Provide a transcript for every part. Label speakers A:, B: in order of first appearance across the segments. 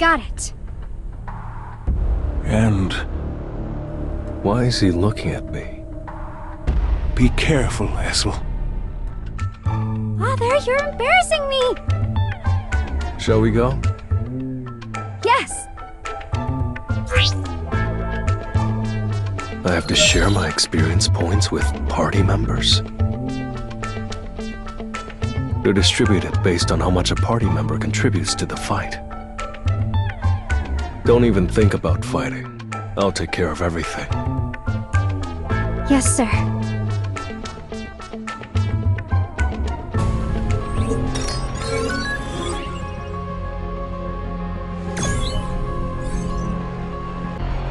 A: got it.
B: And
C: why is he looking at me?
B: be careful, Esil.
A: Father, you're embarrassing me!
C: Shall we go?
A: Yes!
C: I have to share my experience points with party members. They're distributed based on how much a party member contributes to the fight. Don't even think about fighting. I'll take care of everything.
A: Yes, sir.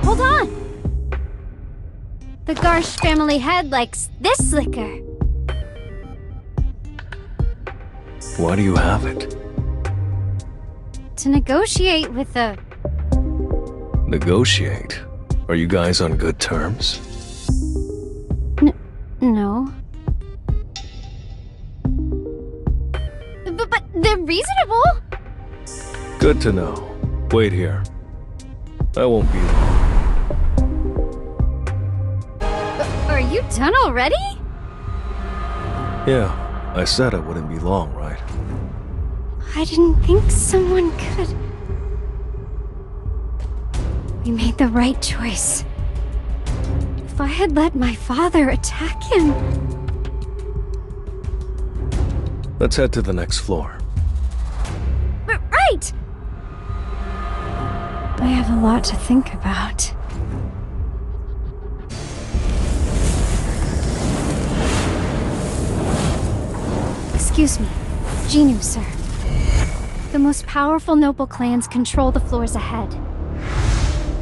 A: Hold on! The Garsh family head likes this liquor.
C: Why do you have it?
A: To negotiate with the...
C: Negotiate? Are you guys on good terms?
A: No. But they're reasonable!
C: Good to know. Wait here. I won't be long.
A: Are you done already?
C: Yeah, I said I wouldn't be long, right?
A: I didn't think someone could... We made the right choice. If I had let my father attack him...
C: Let's head to the next floor.
A: Right! I have a lot to think about. Excuse me. Jinu, sir. The most powerful noble clans control the floors ahead.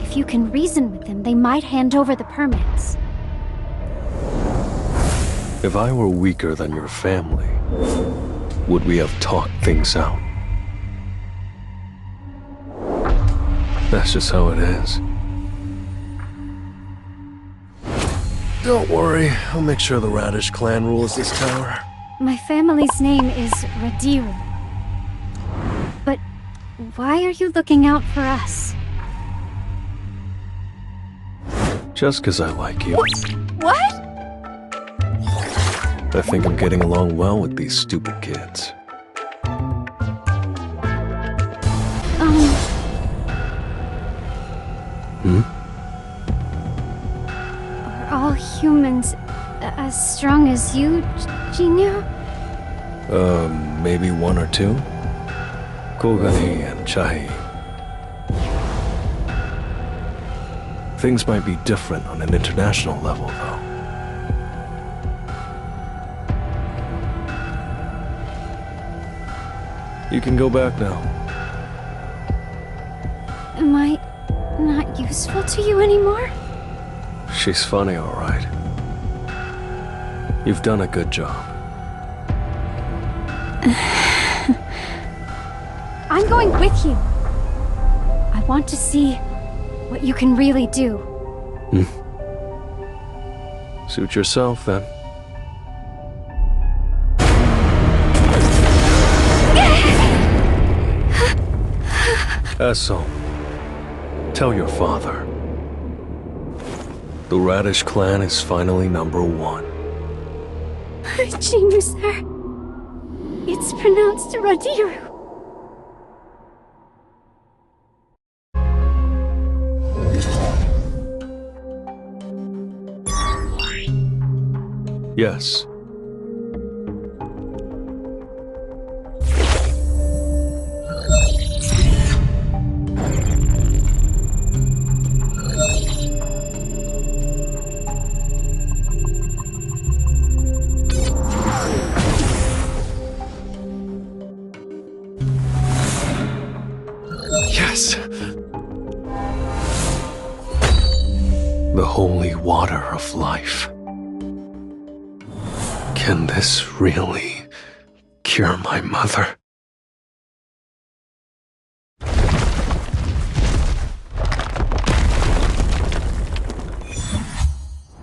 A: If you can reason with them, they might hand over the permits.
C: If I were weaker than your family, would we have talked things out? That's just how it is. Don't worry, I'll make sure the Radish clan rules this tower.
A: My family's name is Radiru. But why are you looking out for us?
C: Just 'cause I like you.
A: What?
C: I think I'm getting along well with these stupid kids.
A: Are all humans as strong as you, Jinu?
C: Maybe one or two? Kogani and Chai. Things might be different on an international level, though. You can go back now.
A: Am I not useful to you anymore?
C: She's funny, all right. You've done a good job.
A: I'm going with you. I want to see what you can really do.
C: Suit yourself, then. Esil, tell your father. The Radish clan is finally #1.
A: Jinu, sir. It's pronounced Radiru.
C: Yes. Yes. The holy water of life. Can this really cure my mother?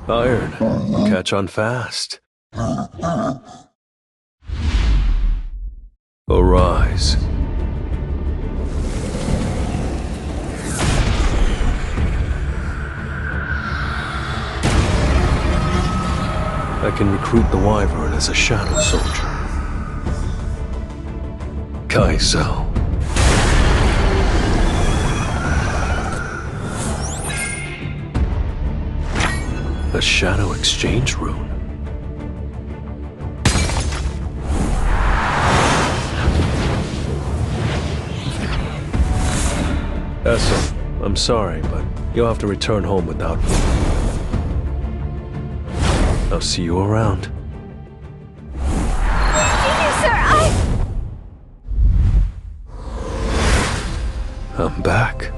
C: Iron, catch on fast. Arise. I can recruit the Wyvern as a shadow soldier. Esil. A shadow exchange rune. Esil, I'm sorry, but you'll have to return home without me. I'll see you around.
A: Sir,
C: I'm back.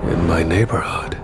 C: In my neighborhood.